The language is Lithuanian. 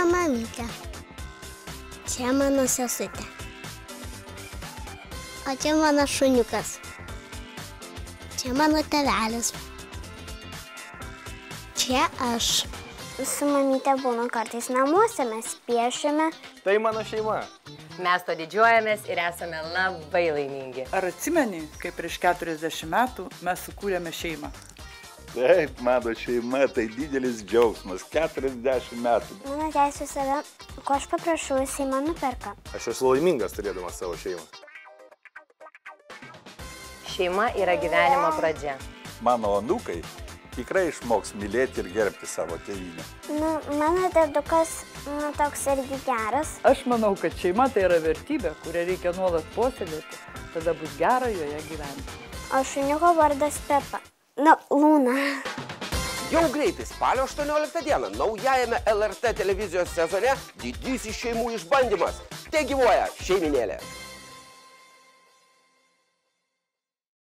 mano mamytė. Čia mano sesutė. O čia mano šuniukas. Čia mano tėvelis. Čia aš. Su mamytė būnu kartais namuose, mes piešiame. Tai mano šeima. Mes to didžiuojamės ir esame labai laimingi. Ar atsimeni, kai prieš 40 metų mes sukūrėme šeimą? Taip, mano šeima tai didelis džiaugsmas, 40 metų. Mano teisė save, ko aš paprašau, jisai man nuperka. Aš esu laimingas turėdamas savo šeimą. Šeima yra gyvenimo pradžia. Mano anūkai tikrai išmoks mylėti ir gerbti savo tėvynę. Mano dėdukas toks irgi geras. Aš manau, kad šeima tai yra vertybė, kurią reikia nuolat puoselėti. Tada bus gera joje gyventi. O šuniuko vardas Pepa. Lūna. Jau greitai spalio 18 dieną naujajame LRT televizijos sezone didysis šeimų išbandymas. Te gyvuoja šeiminėlė.